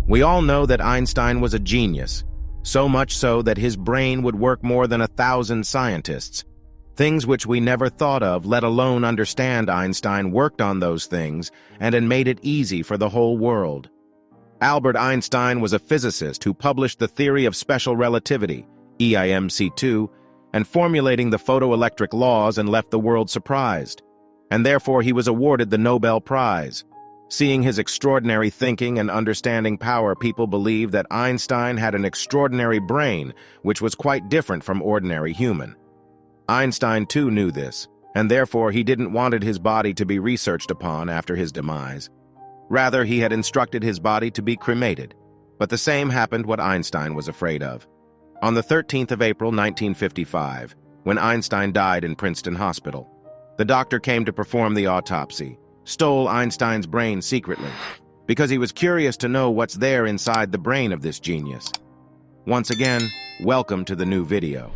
We all know that Einstein was a genius, so much so that his brain would work more than 1,000 scientists. Things which we never thought of, let alone understand. Einstein worked on those things and had made it easy for the whole world. Albert Einstein was a physicist who published the theory of special relativity, EIMC2, and formulating the photoelectric laws and left the world surprised. And therefore he was awarded the Nobel Prize. Seeing his extraordinary thinking and understanding power, people believed that Einstein had an extraordinary brain, which was quite different from ordinary human. Einstein too knew this, and therefore he didn't want his body to be researched upon after his demise. Rather, he had instructed his body to be cremated. But the same happened what Einstein was afraid of. On the 13th of April, 1955, when Einstein died in Princeton Hospital, the doctor came to perform the autopsy, stole Einstein's brain secretly, because he was curious to know what's there inside the brain of this genius. Once again, welcome to the new video.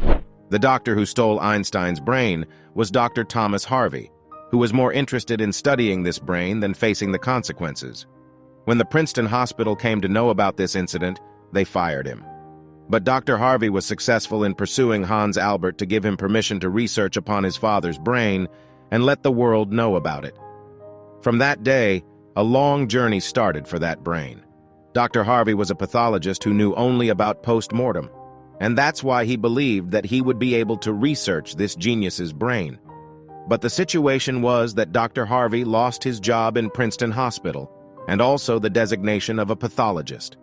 The doctor who stole Einstein's brain was Dr. Thomas Harvey, who was more interested in studying this brain than facing the consequences. When the Princeton Hospital came to know about this incident, they fired him. But Dr. Harvey was successful in pursuing Hans Albert to give him permission to research upon his father's brain and let the world know about it. From that day, a long journey started for that brain. Dr. Harvey was a pathologist who knew only about post-mortem, and that's why he believed that he would be able to research this genius's brain. But the situation was that Dr. Harvey lost his job in Princeton Hospital and also the designation of a pathologist.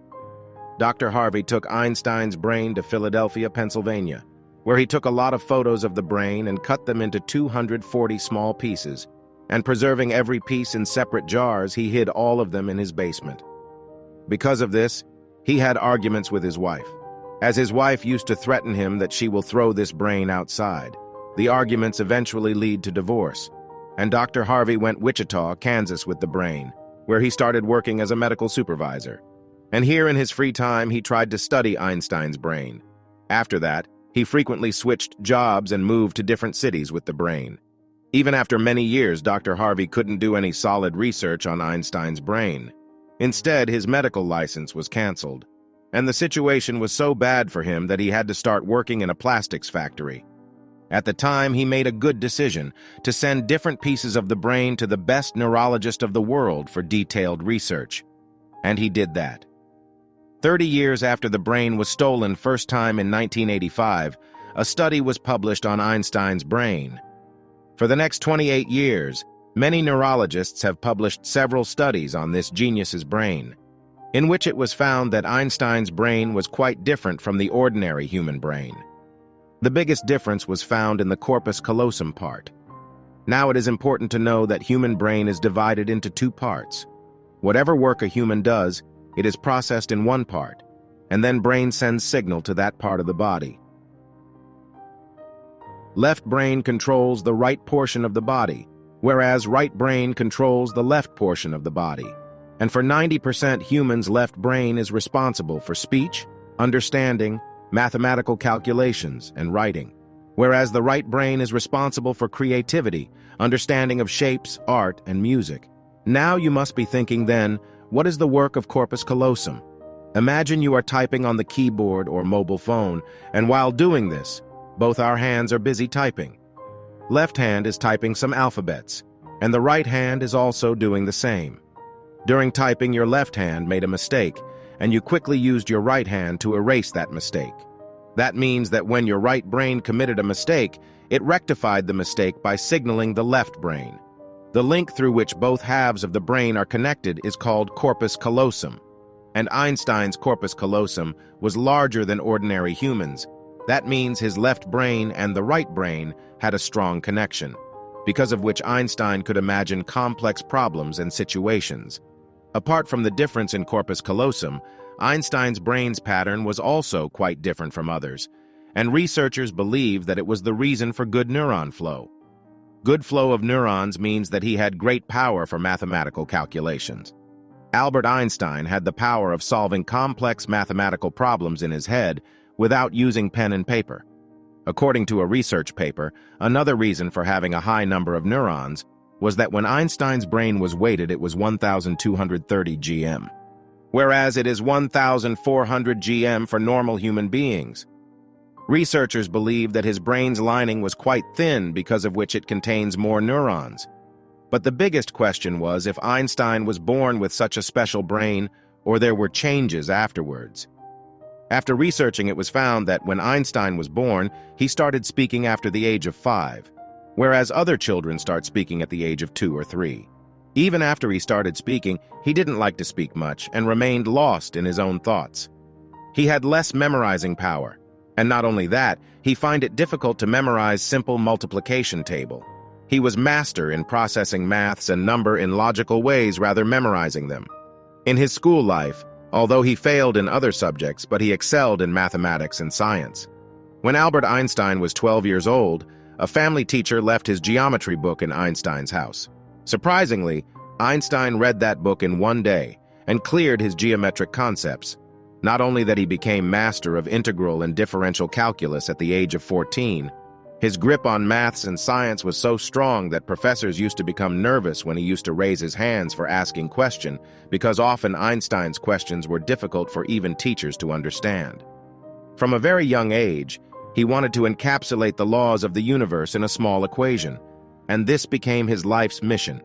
Dr. Harvey took Einstein's brain to Philadelphia, Pennsylvania, where he took a lot of photos of the brain and cut them into 240 small pieces, and preserving every piece in separate jars, he hid all of them in his basement. Because of this, he had arguments with his wife, as his wife used to threaten him that she will throw this brain outside. The arguments eventually lead to divorce, and Dr. Harvey went Wichita, Kansas with the brain, where he started working as a medical supervisor. And here in his free time, he tried to study Einstein's brain. After that, he frequently switched jobs and moved to different cities with the brain. Even after many years, Dr. Harvey couldn't do any solid research on Einstein's brain. Instead, his medical license was canceled, and the situation was so bad for him that he had to start working in a plastics factory. At the time, he made a good decision to send different pieces of the brain to the best neurologist of the world for detailed research. And he did that. 30 years after the brain was stolen first time in 1985, a study was published on Einstein's brain. For the next 28 years, many neurologists have published several studies on this genius's brain, in which it was found that Einstein's brain was quite different from the ordinary human brain. The biggest difference was found in the corpus callosum part. Now it is important to know that human brain is divided into two parts. Whatever work a human does, it is processed in one part, and then brain sends signal to that part of the body. Left brain controls the right portion of the body, whereas right brain controls the left portion of the body. And for 90% humans, left brain is responsible for speech, understanding, mathematical calculations, and writing, whereas the right brain is responsible for creativity, understanding of shapes, art, and music. Now you must be thinking then, what is the work of corpus callosum? Imagine you are typing on the keyboard or mobile phone, and while doing this, both our hands are busy typing. Left hand is typing some alphabets, and the right hand is also doing the same. During typing, your left hand made a mistake, and you quickly used your right hand to erase that mistake. That means that when your right brain committed a mistake, it rectified the mistake by signaling the left brain. The link through which both halves of the brain are connected is called corpus callosum, and Einstein's corpus callosum was larger than ordinary humans. That means his left brain and the right brain had a strong connection, because of which Einstein could imagine complex problems and situations. Apart from the difference in corpus callosum, Einstein's brain's pattern was also quite different from others, and researchers believe that it was the reason for good neuron flow. Good flow of neurons means that he had great power for mathematical calculations. Albert Einstein had the power of solving complex mathematical problems in his head without using pen and paper. According to a research paper, another reason for having a high number of neurons was that when Einstein's brain was weighted, it was 1,230 gm. whereas it is 1,400 gm for normal human beings. Researchers believe that his brain's lining was quite thin, because of which it contains more neurons. But the biggest question was if Einstein was born with such a special brain, or there were changes afterwards. After researching, it was found that when Einstein was born, he started speaking after the age of 5, whereas other children start speaking at the age of 2 or 3. Even after he started speaking, he didn't like to speak much and remained lost in his own thoughts. He had less memorizing power, and not only that, he found it difficult to memorize simple multiplication table. He was master in processing maths and number in logical ways rather memorizing them. In his school life, although he failed in other subjects, but he excelled in mathematics and science. When Albert Einstein was 12 years old, a family teacher left his geometry book in Einstein's house. Surprisingly, Einstein read that book in one day and cleared his geometric concepts. Not only that he became master of integral and differential calculus at the age of 14, his grip on maths and science was so strong that professors used to become nervous when he used to raise his hands for asking question, because often Einstein's questions were difficult for even teachers to understand. From a very young age, he wanted to encapsulate the laws of the universe in a small equation, and this became his life's mission.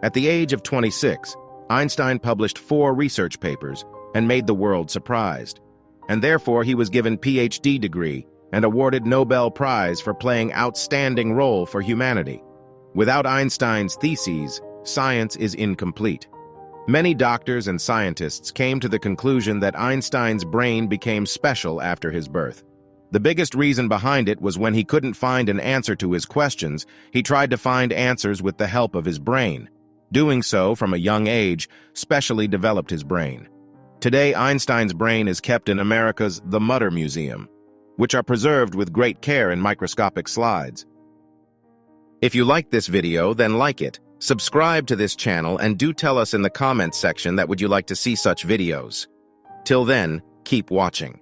At the age of 26, Einstein published 4 research papers and made the world surprised, and therefore he was given PhD degree and awarded Nobel Prize for playing outstanding role for humanity. Without Einstein's theses, science is incomplete. Many doctors and scientists came to the conclusion that Einstein's brain became special after his birth. The biggest reason behind it was when he couldn't find an answer to his questions, he tried to find answers with the help of his brain. Doing so from a young age specially developed his brain. Today, Einstein's brain is kept in America's The Mutter Museum, which are preserved with great care in microscopic slides. If you liked this video, then like it, subscribe to this channel, and do tell us in the comments section that would you like to see such videos. Till then, keep watching.